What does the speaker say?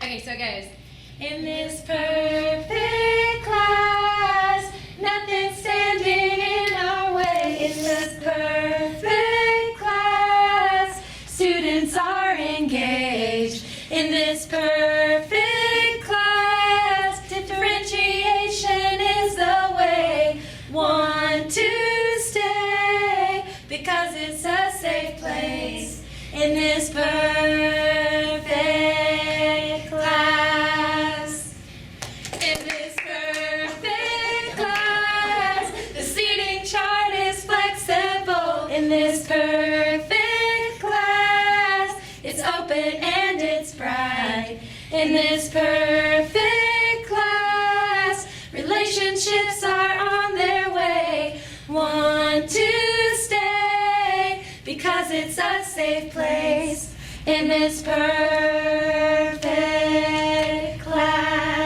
Okay, so it goes. In this perfect class, nothing standing in our way. In this perfect class, students are engaged. In this perfect class, differentiation is the way. Want to stay because it's a safe place. In this perfect class. In this perfect class, the seating chart is flexible. In this perfect class, it's open and it's bright. In this perfect class, relationships are on their way. Want to stay because it's a safe place. In this perfect class.